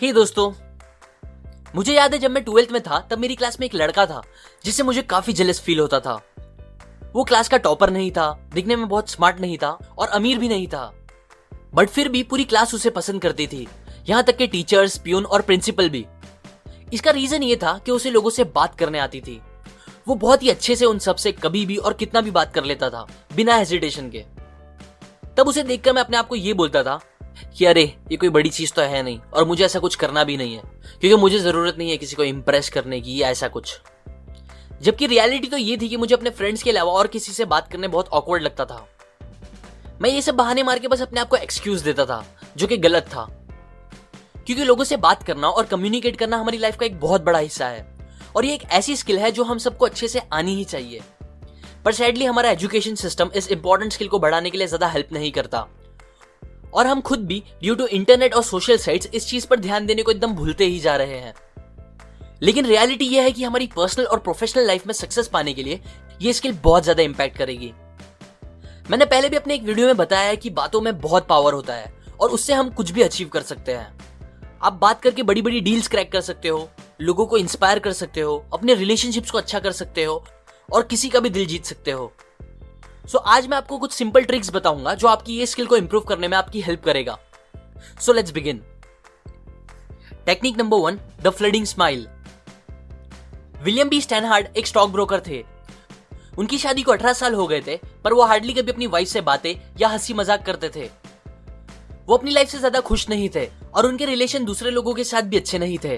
हे दोस्तों, मुझे याद है जब मैं 12th में था तब मेरी क्लास में एक लड़का था जिससे मुझे काफी जेलस फील होता था। वो क्लास का टॉपर नहीं था, दिखने में बहुत स्मार्ट नहीं था और अमीर भी नहीं था, बट फिर भी पूरी क्लास उसे पसंद करती थी, यहाँ तक कि टीचर्स, प्यून और प्रिंसिपल भी। इसका रीजन ये था कि उसे लोगों से बात करने आती थी। वो बहुत ही अच्छे से उन सबसे कभी भी और कितना भी बात कर लेता था बिना हेजिटेशन के। तब उसे देखकर मैं अपने आप को ये बोलता था कि अरे ये कोई बड़ी चीज तो है नहीं और मुझे ऐसा कुछ करना भी नहीं है, क्योंकि मुझे जरूरत नहीं है किसी को इम्प्रेस करने की या ऐसा कुछ। जबकि रियलिटी तो ये थी कि मुझे अपने फ्रेंड्स के अलावा और किसी से बात करने बहुत ऑकवर्ड लगता था। मैं ये सब बहाने मार के बस अपने आप को एक्सक्यूज देता था, जो कि गलत था, क्योंकि लोगों से बात करना और कम्युनिकेट करना हमारी लाइफ का एक बहुत बड़ा हिस्सा है और ये एक ऐसी स्किल है जो हम सबको अच्छे से आनी ही चाहिए। पर सैडली हमारा एजुकेशन सिस्टम इस इंपॉर्टेंट स्किल को बढ़ाने के लिए ज्यादा हेल्प नहीं करता और हम खुद भी ड्यू टू इंटरनेट और सोशल साइट्स इस चीज पर ध्यान देने को एकदम भूलते ही जा रहे हैं। लेकिन रियलिटी यह है कि हमारी पर्सनल और प्रोफेशनल लाइफ में सक्सेस पाने के लिए ये स्किल बहुत ज्यादा इंपैक्ट करेगी। मैंने पहले भी अपने एक वीडियो में बताया है कि बातों में बहुत पावर होता है और उससे हम कुछ भी अचीव कर सकते हैं। आप बात करके बड़ी बड़ी डील्स क्रैक कर सकते हो, लोगों को इंस्पायर कर सकते हो, अपने रिलेशनशिप्स को अच्छा कर सकते हो और किसी का भी दिल जीत सकते हो। सो आज मैं आपको कुछ सिंपल ट्रिक्स बताऊंगा जो आपकी ये स्किल को इंप्रूव करने में आपकी हेल्प करेगा। So let's begin. Technique number 1, the flooding smile. William B Steinhardt एक स्टॉक ब्रोकर थे। उनकी शादी को 18 साल हो गए थे, पर वो हार्डली कभी अपनी वाइफ से बातें या हंसी मजाक करते थे। वो अपनी लाइफ से ज्यादा खुश नहीं थे और उनके रिलेशन दूसरे लोगों के साथ भी अच्छे नहीं थे।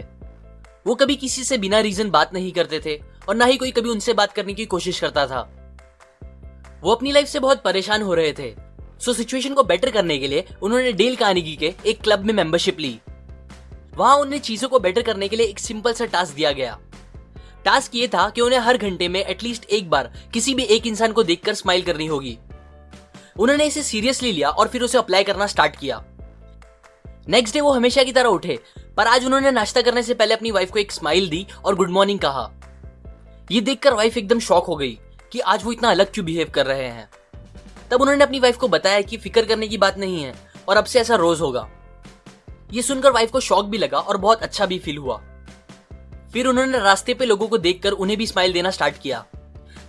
वो कभी किसी से बिना रीजन बात नहीं करते थे और ना ही कोई कभी उनसे बात करने की कोशिश करता था। वो अपनी लाइफ से बहुत परेशान हो रहे थे। सो सिचुएशन को बेटर करने के लिए उन्होंने डेल कार्नेगी के एक क्लब में मेंबरशिप ली। वहां उन्हें चीजों को बेटर करने के लिए एक सिंपल सा टास्क दिया गया। टास्क ये था कि उन्हें हर घंटे में एटलीस्ट एक बार किसी भी एक इंसान को देखकर स्माइल करनी होगी। उन्होंने इसे सीरियसली लिया और फिर उसे अप्लाई करना स्टार्ट किया। नेक्स्ट डे वो हमेशा की तरह उठे, पर आज उन्होंने नाश्ता करने से पहले अपनी वाइफ को एक स्माइल दी और गुड मॉर्निंग कहा। ये देखकर वाइफ एकदम शॉक हो गई कि आज वो इतना अलग क्यों बिहेव कर रहे हैं। तब उन्होंने अपनी वाइफ को बताया कि फिक्र करने की बात नहीं है और अब से ऐसा रोज होगा। ये सुनकर वाइफ को शॉक भी लगा और बहुत अच्छा भी फील हुआ। फिर उन्होंने रास्ते पे लोगों को देखकर उन्हें भी स्माइल देना स्टार्ट किया।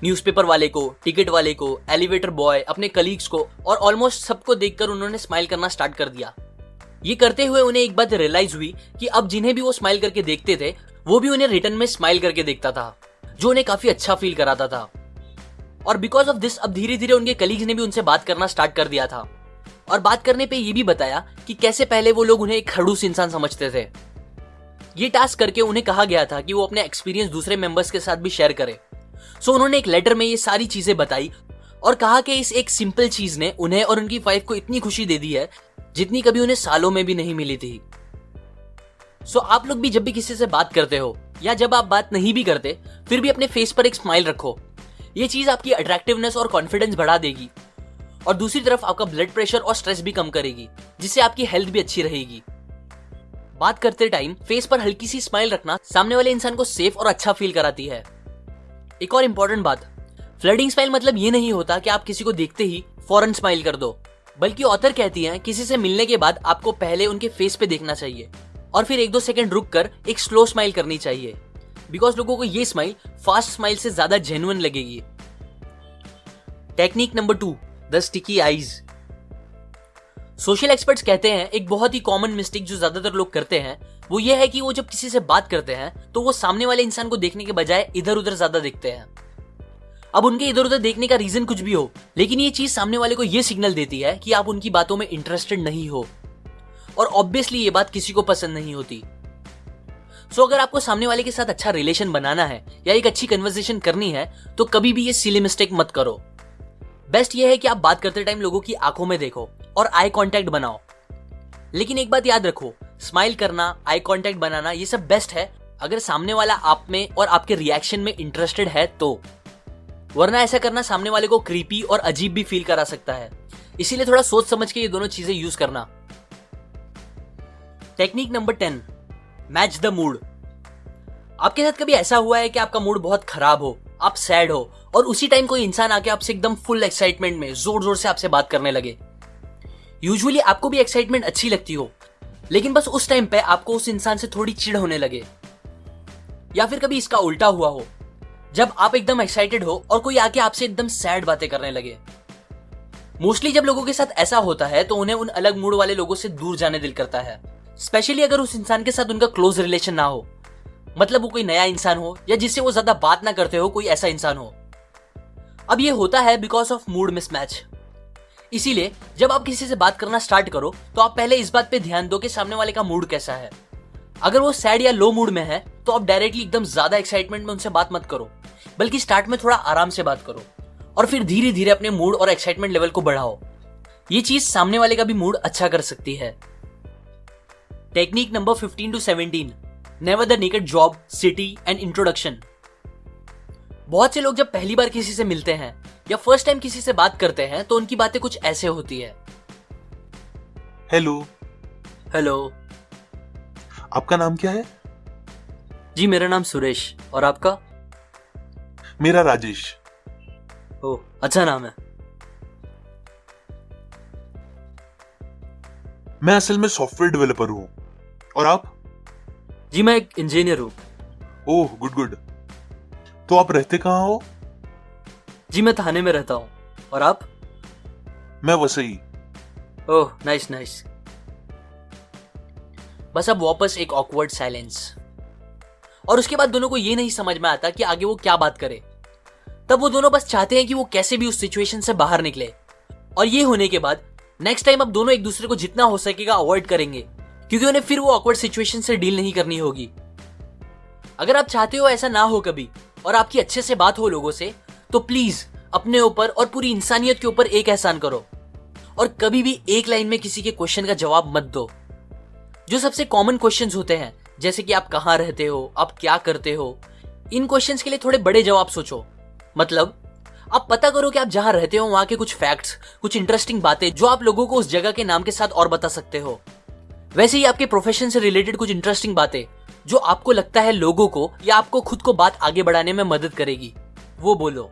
न्यूज़पेपर वाले को, टिकट वाले को, एलिवेटर बॉय, अपने कलीग्स को और ऑलमोस्ट सबको देखकर उन्होंने स्माइल करना स्टार्ट कर दिया। ये करते हुए उन्हें एक बात रियलाइज हुई कि अब जिन्हें भी वो स्माइल करके देखते थे वो भी उन्हें रिटर्न में स्माइल करके देखता था, जो उन्हें काफी अच्छा फील कराता था। और बिकॉज ऑफ दिस अब धीरे धीरे उनके कलीग्स ने भी उनसे बात करना स्टार्ट कर दिया था और बात करने पे ये भी बताया कि कैसे पहले वो लोग उन्हें एक खड़ूस इंसान समझते थे। ये टास्क करके उन्हें कहा गया था कि वो अपने एक्सपीरियंस दूसरे मेंबर्स के साथ भी शेयर करे। सो उन्होंने एक लेटर में ये सारी चीजें बताई और कहा कि इस एक सिंपल चीज ने उन्हें और उनकी वाइफ को इतनी खुशी दे दी है जितनी कभी उन्हें सालों में भी नहीं मिली थी। सो आप लोग भी जब भी किसी से बात करते हो या जब आप बात नहीं भी करते फिर भी अपने फेस पर एक स्माइल रखो। ये चीज आपकी अट्रैक्टिवनेस और कॉन्फिडेंस बढ़ा देगी और दूसरी तरफ आपका ब्लड प्रेशर और स्ट्रेस भी कम करेगी, जिससे आपकी हेल्थ भी अच्छी रहेगी। बात करते टाइम फेस पर हल्की सी स्माइल रखना सामने वाले इंसान को सेफ और अच्छा फील कराती है। एक और इंपॉर्टेंट बात, फ्लडिंग स्माइल मतलब ये नहीं होता कि आप किसी को देखते ही फौरन स्माइल कर दो, बल्कि ऑथर कहती हैं किसी से मिलने के बाद आपको पहले उनके फेस पे देखना चाहिए और फिर 1-2 सेकंड रुक कर एक स्लो स्माइल करनी चाहिए, बिकॉज लोगों को ये स्माइल फास्ट स्माइल से ज्यादा जेन्युइन लगेगी। Technique number 2, the sticky eyes. Social experts कहते हैं एक बहुत ही कॉमन मिस्टेक जो ज्यादातर लोग करते हैं वो ये है कि वो जब किसी से बात करते हैं तो वो सामने वाले इंसान को देखने के बजाय इधर उधर ज्यादा देखते हैं। अब उनके इधर उधर देखने का रीजन कुछ भी हो, लेकिन ये चीज सामने वाले को ये सिग्नल देती है कि आप उनकी बातों में इंटरेस्टेड नहीं हो और ऑब्वियसली ये बात किसी को पसंद नहीं होती। सो अगर आपको सामने वाले के साथ अच्छा रिलेशन बनाना है या एक अच्छी कन्वर्सेशन करनी है तो कभी भी ये सिली मिस्टेक मत करो। बेस्ट ये है कि आप बात करते टाइम लोगों की आंखों में देखो और आई कांटेक्ट बनाओ। लेकिन एक बात याद रखो, स्माइल करना, आई कांटेक्ट बनाना ये सब बेस्ट है अगर सामने वाला आप में और आपके रिएक्शन में इंटरेस्टेड है तो, वरना ऐसा करना सामने वाले को क्रीपी और अजीब भी फील करा सकता है। इसीलिए थोड़ा सोच समझ के ये दोनों चीजें यूज करना। Technique number 10, match the mood. आपके साथ कभी ऐसा हुआ है कि आपका मूड बहुत खराब हो, आप सैड हो और उसी टाइम कोई इंसान आके आपसे एकदम फुल एक्साइटमेंट में जोर जोर से आपसे बात करने लगे। यूजुअली आपको भी एक्साइटमेंट अच्छी लगती हो, लेकिन बस उस टाइम पे आपको उस इंसान से थोड़ी चिढ़ होने लगे। या फिर कभी इसका उल्टा हुआ हो, जब आप एकदम एक्साइटेड हो और कोई आके आपसे एकदम सैड बातें करने लगे। मोस्टली जब लोगों के साथ ऐसा होता है तो उन्हें उन अलग मूड वाले लोगों से दूर जाने दिल करता है, स्पेशली अगर उस इंसान के साथ उनका क्लोज रिलेशन ना हो, मतलब वो कोई नया इंसान हो या जिससे वो ज्यादा बात ना करते हो, कोई ऐसा इंसान हो। अब ये होता है बिकॉज ऑफ मूड मिसमैच। इसीलिए जब आप किसी से बात करना स्टार्ट करो तो आप पहले इस बात पे ध्यान दो कि सामने वाले का मूड कैसा है। अगर वो सैड या लो मूड में है तो आप डायरेक्टली एकदम ज्यादा एक्साइटमेंट में उनसे बात मत करो, बल्कि स्टार्ट में थोड़ा आराम से बात करो और फिर धीरे धीरे अपने मूड और एक्साइटमेंट लेवल को बढ़ाओ। ये चीज सामने वाले का भी मूड अच्छा कर सकती है। Technique number 15 to 17, never the naked job, city and introduction. बहुत से लोग जब पहली बार किसी से मिलते हैं या फर्स्ट टाइम किसी से बात करते हैं तो उनकी बातें कुछ ऐसे होती है। हेलो। हेलो। आपका नाम क्या है? जी मेरा नाम सुरेश, और आपका? मेरा राजेश। ओह, अच्छा नाम है। मैं असल में सॉफ्टवेयर डेवलपर हूँ। और आप? जी मैं एक इंजीनियर हूँ। ओह, गुड गुड। तो आप रहते कहाँ हो? जी मैं थाने में रहता हूँ। और आप? मैं वसई। ओह, नाइस नाइस। बस अब वापस एक ऑकवर्ड साइलेंस, और उसके बाद दोनों को ये नहीं समझ में आता कि आगे वो क्या बात करे। तब वो दोनों बस चाहते हैं कि वो कैसे भी उस सिचुएशन से बाहर निकले। और ये होने के बाद नेक्स्ट टाइम अब दोनों एक दूसरे को जितना हो सकेगा अवॉइड करेंगे, क्योंकि उन्हें फिर वो ऑकवर्ड सिचुएशन से डील नहीं करनी होगी। अगर आप चाहते हो ऐसा ना हो कभी और आपकी अच्छे से बात हो लोगों से, तो प्लीज अपने ऊपर और पूरी इंसानियत के ऊपर एक एहसान करो और कभी भी एक लाइन में किसी के क्वेश्चन का जवाब मत दो। जो सबसे कॉमन क्वेश्चंस होते हैं, जैसे कि आप कहाँ रहते हो, आप क्या करते हो, इन क्वेश्चंस के लिए थोड़े बड़े जवाब सोचो। मतलब आप पता करो कि आप जहां रहते हो वहां के कुछ फैक्ट्स, कुछ इंटरेस्टिंग बातें जो आप लोगों को उस जगह के नाम के साथ और बता सकते हो। वैसे ही आपके प्रोफेशन से रिलेटेड कुछ इंटरेस्टिंग बातें जो आपको लगता है लोगों को या आपको खुद को बात आगे बढ़ाने में मदद करेगी, वो बोलो।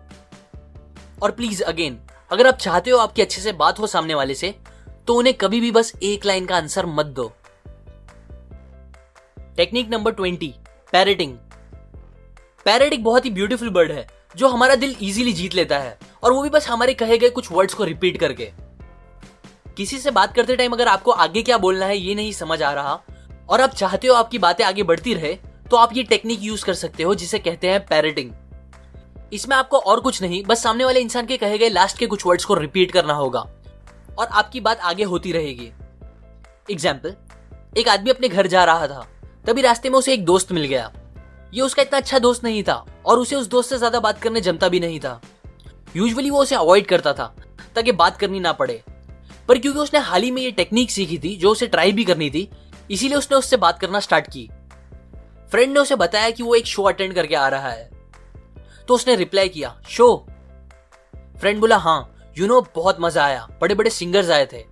और प्लीज अगेन, अगर आप चाहते हो आपकी अच्छे से बात हो सामने वाले से, तो उन्हें कभी भी बस एक लाइन का आंसर मत दो। Technique number 20, parroting. पैरेट एक बहुत ही ब्यूटीफुल बर्ड है जो हमारा दिल इजीली जीत लेता है, और वो भी बस हमारे कहे गए कुछ वर्ड्स को रिपीट करके। किसी से बात करते टाइम अगर आपको आगे क्या बोलना है ये नहीं समझ आ रहा और आप चाहते हो आपकी बातें आगे बढ़ती रहे, तो आप ये टेक्निक यूज कर सकते हो जिसे कहते हैं पैरेटिंग। इसमें आपको और कुछ नहीं, बस सामने वाले इंसान के कहे गए लास्ट के कुछ वर्ड्स को रिपीट करना होगा और आपकी बात आगे होती रहेगी। एग्जाम्पल, एक आदमी अपने घर जा रहा था, तभी रास्ते में उसे एक दोस्त मिल गया। ये उसका इतना अच्छा दोस्त नहीं था और उसे उस दोस्त से ज्यादा बात करने जमता भी नहीं था। यूजुअली वो उसे अवॉइड करता था ताकि बात करनी ना पड़े, पर क्योंकि उसने हाल ही में ये टेक्निक सीखी थी जो उसे ट्राई भी करनी थी, इसीलिए उसने उससे बात करना स्टार्ट की। फ्रेंड ने उसे बताया कि वो एक शो अटेंड करके आ रहा है, तो उसने रिप्लाई किया, शो? फ्रेंड बोला, हाँ, बहुत मजा आया, बड़े बड़े सिंगर्स आए थे।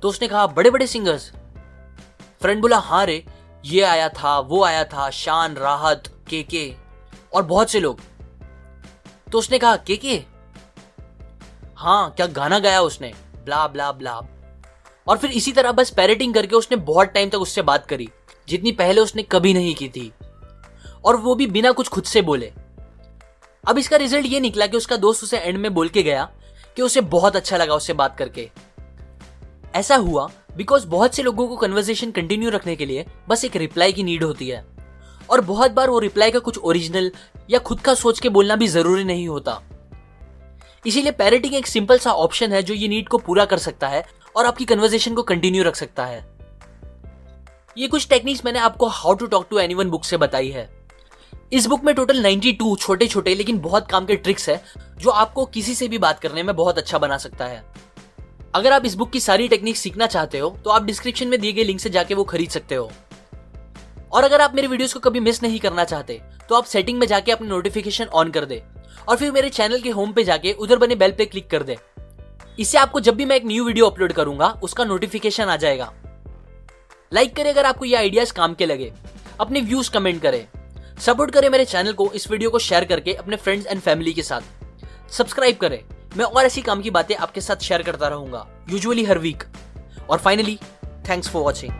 तो उसने कहा, बड़े बड़े सिंगर्स? फ्रेंड बोला, हाँ रे, ये आया था, वो आया था, शान, राहत, के और बहुत से लोग। तो उसने कहा, के? हाँ, क्या गाना गाया उसने, ब्ला ब्ला ब्ला। और फिर इसी तरह बस पैरेटिंग करके उसने बहुत टाइम तक उससे बात करी, जितनी पहले उसने कभी नहीं की थी, और वो भी बिना कुछ खुद से बोले। अब इसका रिजल्ट ये निकला कि उसका दोस्त उसे एंड में बोल के गया कि उसे बहुत अच्छा लगा उससे बात करके। ऐसा हुआ बिकॉज बहुत से लोगों को कन्वर्सेशन कंटिन्यू रखने के लिए बस एक रिप्लाई की नीड होती है, और बहुत बार वो रिप्लाई का कुछ ओरिजिनल या खुद का सोच के बोलना भी जरूरी नहीं होता। इसीलिए पैरेटिंग एक सिंपल सा ऑप्शन है जो ये नीड को पूरा कर सकता है और आपकी कन्वर्सेशन को कंटिन्यू रख सकता है। ये कुछ टेक्निक्स मैंने आपको how to talk to anyone book से बताई है। इस बुक में टोटल 92 छोटे छोटे लेकिन बहुत काम के ट्रिक्स है जो आपको किसी से भी बात करने में बहुत अच्छा बना सकता है। अगर आप इस बुक की सारी टेक्निक सीखना चाहते हो तो आप डिस्क्रिप्शन में दिए गए लिंक से जाके वो खरीद सकते हो। और अगर आप मेरे वीडियोस को कभी मिस नहीं करना चाहते तो आप सेटिंग में जाके अपनी नोटिफिकेशन ऑन कर दे और फिर मेरे चैनल के होम पे जाके उधर बने बेल पे क्लिक कर दे। इससे आपको जब भी मैं एक न्यू वीडियो अपलोड करूंगा उसका नोटिफिकेशन आ जाएगा। लाइक करें अगर आपको ये आइडियाज काम के लगे, अपने व्यूज कमेंट करें, सपोर्ट करें मेरे चैनल को इस वीडियो को शेयर करके अपने फ्रेंड्स एंड फैमिली के साथ, सब्सक्राइब करें। मैं और ऐसी काम की बातें आपके साथ शेयर करता रहूंगा, यूजुअली हर वीक। और फाइनली, थैंक्स फॉर वॉचिंग।